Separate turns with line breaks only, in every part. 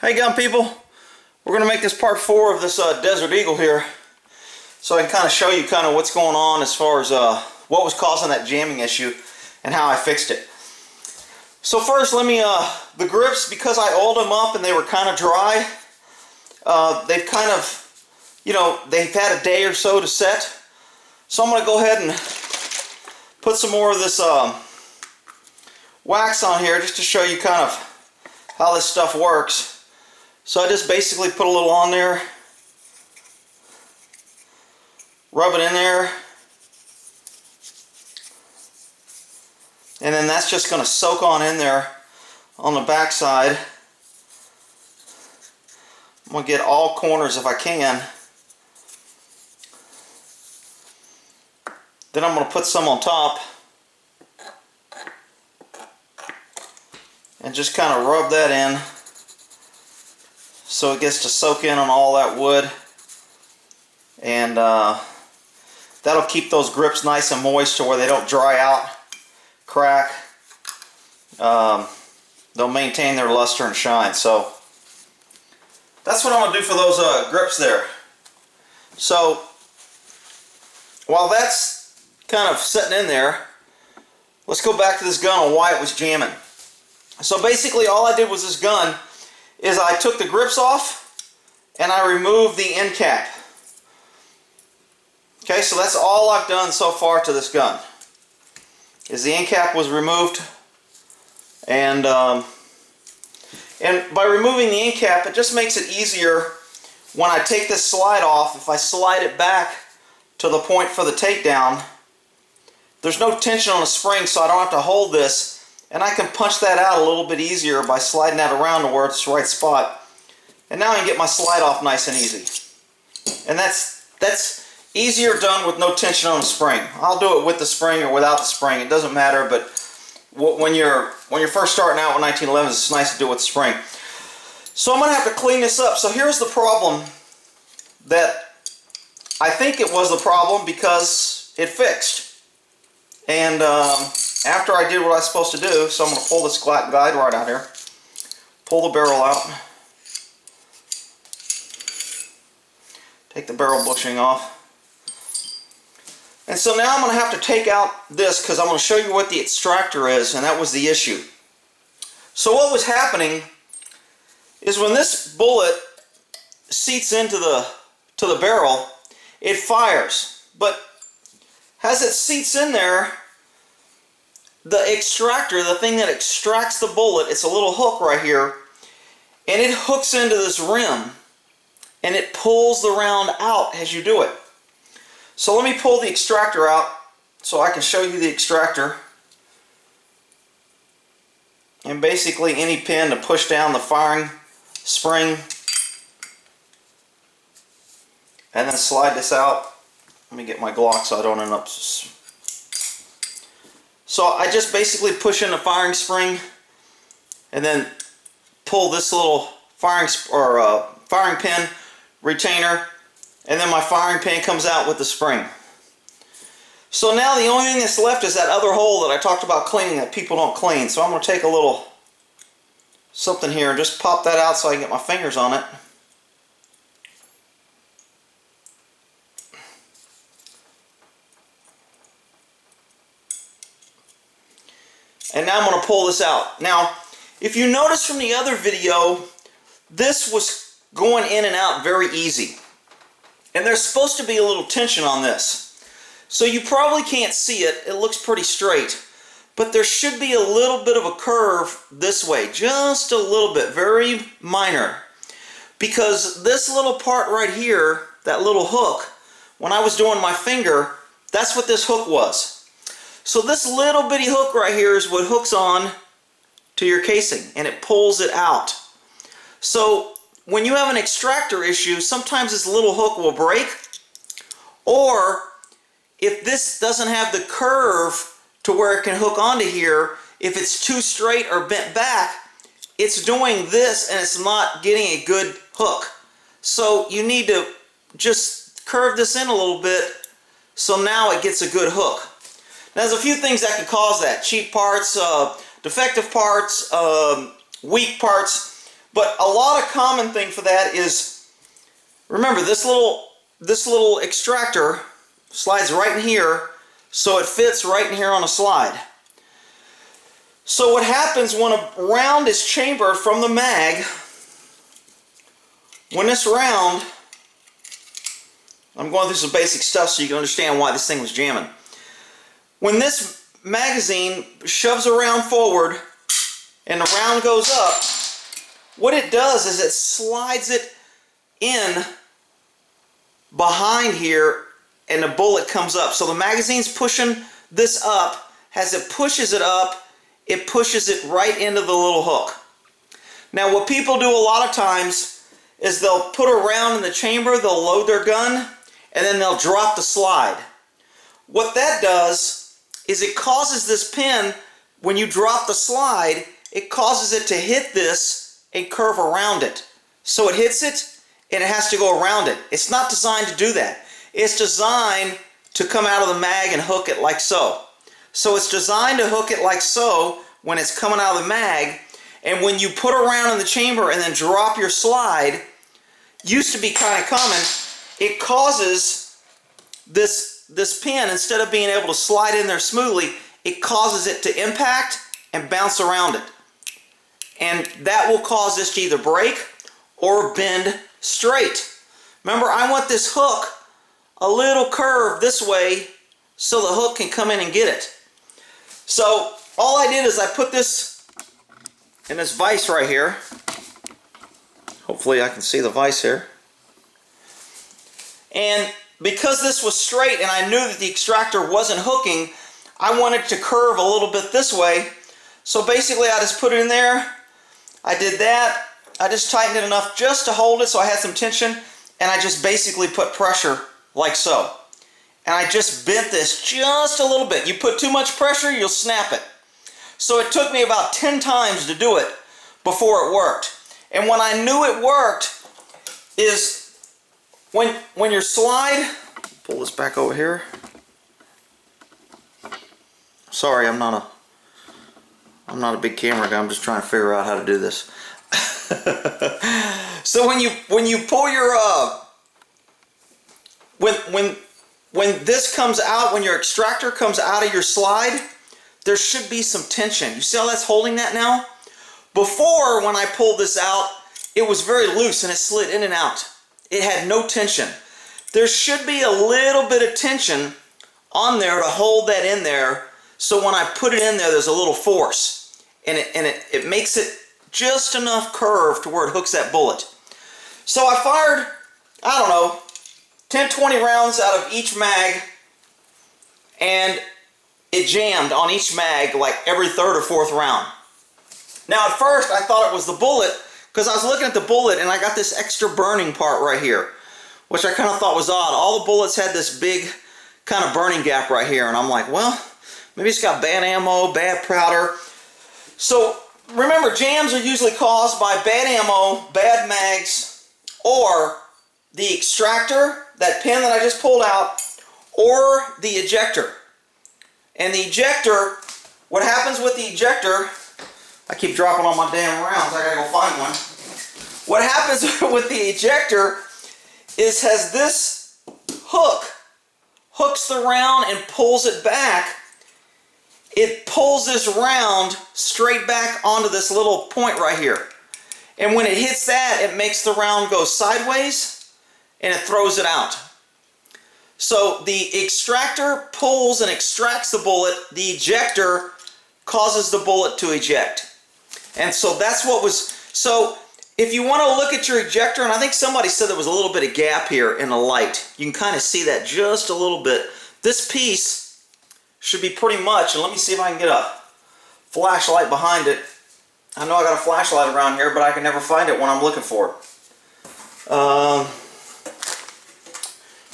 Hey gun people, we're going to make this part 4 of this Desert Eagle here, so I can kind of show you kind of what's going on as far as what was causing that jamming issue and how I fixed it. So first let me, the grips, because I oiled them up and they were kind of dry, they've kind of, they've had a day or so to set. So I'm going to go ahead and put some more of this wax on here just to show you kind of how this stuff works. So I just basically put a little on there, rub it in there, and then that's just going to soak on in there on the back side. I'm going to get all corners if I can. Then I'm going to put some on top and just kind of rub that in so it gets to soak in on all that wood, and that'll keep those grips nice and moist to where they don't dry out, crack. They'll maintain their luster and shine. So that's what I'm going to do for those grips there. So while that's kind of sitting in there, let's go back to this gun and why it was jamming. So basically all I did with this gun is I took the grips off and I removed the end cap. Okay, so that's all I've done so far to this gun, is the end cap was removed, and by removing the end cap, it just makes it easier when I take this slide off. If I slide it back to the point for the takedown, there's no tension on the spring, so I don't have to hold this. And I can punch that out a little bit easier by sliding that around to where it's the right spot. And now I can get my slide off nice and easy. And that's easier done with no tension on the spring. I'll do it with the spring or without the spring. It doesn't matter, but when you're first starting out with 1911s, it's nice to do it with the spring. So I'm going to have to clean this up. So here's the problem that I think it was the problem because it fixed. And after I did what I was supposed to do, so I'm going to pull this guide right out here, pull the barrel out, take the barrel bushing off, and so now I'm going to have to take out this because I'm going to show you what the extractor is, and that was the issue. So what was happening is when this bullet seats into the barrel, it fires, but as it seats in there, the extractor, the thing that extracts the bullet, it's a little hook right here, and it hooks into this rim and it pulls the round out as you do it. So let me pull the extractor out so I can show you the extractor. And basically any pin to push down the firing spring, and then slide this out. Let me get my Glock so I don't end up. So I just basically push in the firing spring and then pull this little firing pin retainer, and then my firing pin comes out with the spring. So now the only thing that's left is that other hole that I talked about cleaning that people don't clean. So I'm going to take a little something here and just pop that out so I can get my fingers on it. And now I'm going to pull this out. Now, if you notice from the other video, this was going in and out very easy. And there's supposed to be a little tension on this. So you probably can't see it. It looks pretty straight. But there should be a little bit of a curve this way. Just a little bit. Very minor. Because this little part right here, that little hook, when I was doing my finger, that's what this hook was. So this little bitty hook right here is what hooks on to your casing, and it pulls it out. So when you have an extractor issue, sometimes this little hook will break, or if this doesn't have the curve to where it can hook onto here, if it's too straight or bent back, it's doing this and it's not getting a good hook. So you need to just curve this in a little bit so now it gets a good hook. Now, there's a few things that can cause that. Cheap parts, defective parts, weak parts. But a lot of common thing for that is, remember, this little extractor slides right in here, so it fits right in here on a slide. So what happens when a round is chambered from the mag, when this round, I'm going through some basic stuff so you can understand why this thing was jamming. When this magazine shoves a round forward and the round goes up, what it does is it slides it in behind here and the bullet comes up. So the magazine's pushing this up. As it pushes it up, it pushes it right into the little hook. Now what people do a lot of times is they'll put a round in the chamber, they'll load their gun, and then they'll drop the slide. What that does is it causes this pin, when you drop the slide, it causes it to hit this and curve around it. So it hits it and it has to go around it. It's not designed to do that. It's designed to come out of the mag and hook it like so. So it's designed to hook it like so when it's coming out of the mag, and when you put a round in the chamber and then drop your slide, used to be kind of common, it causes this pin, instead of being able to slide in there smoothly, it causes it to impact and bounce around it. And that will cause this to either break or bend straight. Remember, I want this hook a little curved this way so the hook can come in and get it. So all I did is I put this in this vise right here. Hopefully I can see the vise here. And because this was straight and I knew that the extractor wasn't hooking, I wanted to curve a little bit this way. So basically I just put it in there. I did that. I just tightened it enough just to hold it so I had some tension, and I just basically put pressure like so. And I just bent this just a little bit. You put too much pressure, you'll snap it. So it took me about 10 times to do it before it worked. And when I knew it worked is when your slide, pull this back over here. Sorry, I'm not a big camera guy. I'm just trying to figure out how to do this. So when you pull your when this comes out, when your extractor comes out of your slide, there should be some tension. You see how that's holding that now? Before, when I pulled this out, it was very loose and it slid in and out. It had no tension. There should be a little bit of tension on there to hold that in there, so when I put it in there, there's a little force. And it makes it just enough curve to where it hooks that bullet. So I fired, I don't know, 10, 20 rounds out of each mag, and it jammed on each mag like every third or fourth round. Now at first I thought it was the bullet, because I was looking at the bullet and I got this extra burning part right here, which I kind of thought was odd. All the bullets had this big kind of burning gap right here, and I'm like, well, maybe it's got bad ammo, bad powder. So remember, jams are usually caused by bad ammo, bad mags, or the extractor, that pin that I just pulled out, or the ejector. And the ejector, what happens with the ejector, I keep dropping all my damn rounds, I gotta go find one. What happens with the ejector is, has this hook, hooks the round and pulls it back, it pulls this round straight back onto this little point right here. And when it hits that, it makes the round go sideways and it throws it out. So the extractor pulls and extracts the bullet, the ejector causes the bullet to eject. And so that's what was, so if you want to look at your ejector, and I think somebody said there was a little bit of gap here in the light, you can kind of see that just a little bit. This piece should be pretty much, and let me see if I can get a flashlight behind it. I know I got a flashlight around here, but I can never find it when I'm looking for it.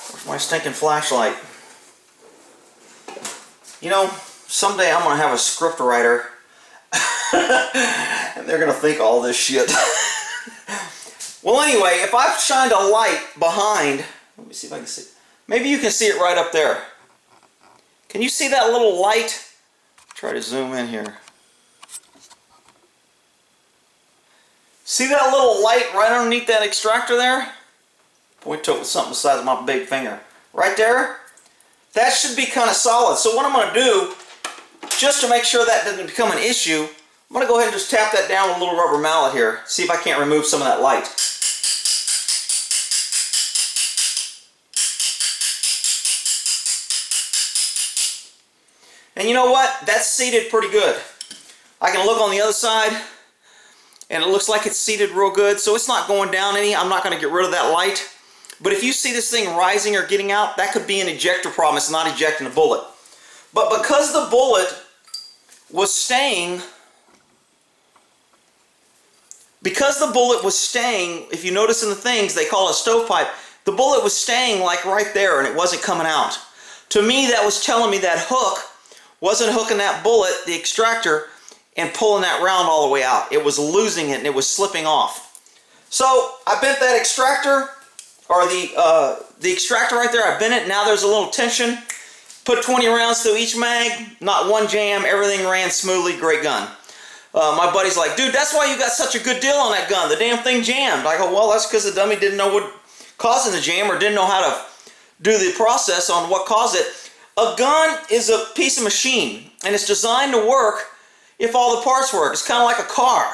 Where's my stinking flashlight? You know, someday I'm going to have a script writer and they're going to think all this shit. Well, anyway, if I've shined a light behind, let me see if I can see. Maybe you can see it right up there. Can you see that little light? Try to zoom in here. See that little light right underneath that extractor there? Point to it with something the size of my big finger. Right there? That should be kind of solid. So what I'm going to do, just to make sure that doesn't become an issue, I'm going to go ahead and just tap that down with a little rubber mallet here. See if I can't remove some of that light. And you know what? That's seated pretty good. I can look on the other side, and it looks like it's seated real good, so it's not going down any. I'm not going to get rid of that light. But if you see this thing rising or getting out, that could be an ejector problem. It's not ejecting the bullet. But because the bullet was staying, if you notice in the things, they call it a stovepipe, the bullet was staying like right there and it wasn't coming out. To me, that was telling me that hook wasn't hooking that bullet, the extractor, and pulling that round all the way out. It was losing it and it was slipping off. So I bent that extractor, or the extractor right there, I bent it. Now there's a little tension. Put 20 rounds through each mag, not one jam, everything ran smoothly, great gun. My buddy's like, dude, that's why you got such a good deal on that gun. The damn thing jammed. I go, well, that's because the dummy didn't know what causing the jam or didn't know how to do the process on what caused it. A gun is a piece of machine, and it's designed to work if all the parts work. It's kind of like a car.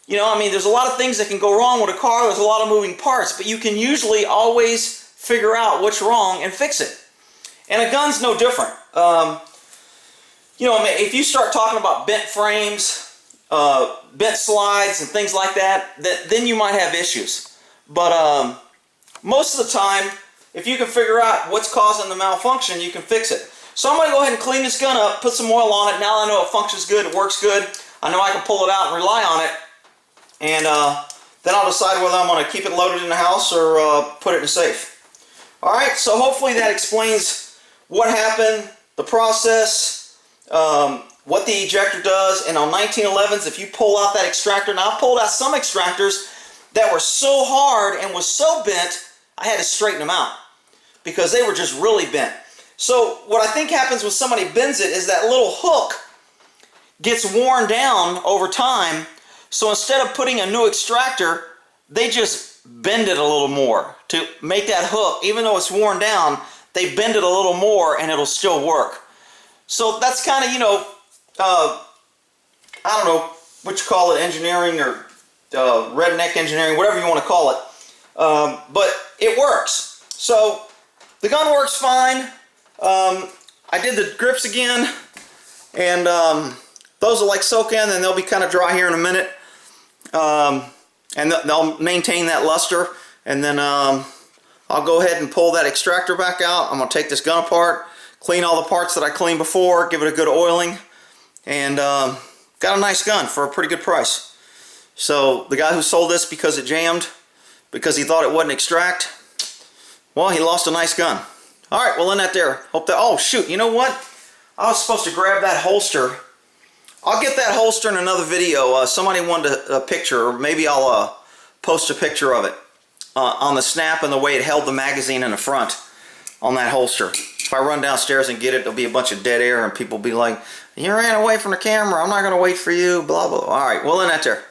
You know, I mean, there's a lot of things that can go wrong with a car. There's a lot of moving parts, but you can usually always figure out what's wrong and fix it. And a gun's no different. You know, if you start talking about bent frames, bent slides and things like that, then you might have issues. But most of the time, if you can figure out what's causing the malfunction, you can fix it. So I'm going to go ahead and clean this gun up, put some oil on it. Now I know it functions good, it works good. I know I can pull it out and rely on it. And then I'll decide whether I'm going to keep it loaded in the house or put it in a safe. Alright, so hopefully that explains what happened, the process, what the ejector does. And on 1911s, if you pull out that extractor, now I pulled out some extractors that were so hard and was so bent, I had to straighten them out because they were just really bent. So what I think happens when somebody bends it is that little hook gets worn down over time. So instead of putting a new extractor, they just bend it a little more to make that hook, even though it's worn down, they bend it a little more and it'll still work. So that's kind of, you know, I don't know what you call it, engineering or redneck engineering, whatever you want to call it. But it works. So the gun works fine. I did the grips again, and those will like soak in and they'll be kind of dry here in a minute. And they'll maintain that luster. And then I'll go ahead and pull that extractor back out. I'm going to take this gun apart, clean all the parts that I cleaned before, give it a good oiling, and got a nice gun for a pretty good price. So the guy who sold this because it jammed, because he thought it wouldn't extract, well, he lost a nice gun. Alright, we'll end that there. Hope that, oh shoot, you know what? I was supposed to grab that holster. I'll get that holster in another video. Somebody wanted a picture, or maybe I'll post a picture of it on the snap and the way it held the magazine in the front on that holster. If I run downstairs and get it, there'll be a bunch of dead air and people will be like, you ran away from the camera, I'm not going to wait for you, blah, blah. Alright, we'll end that there.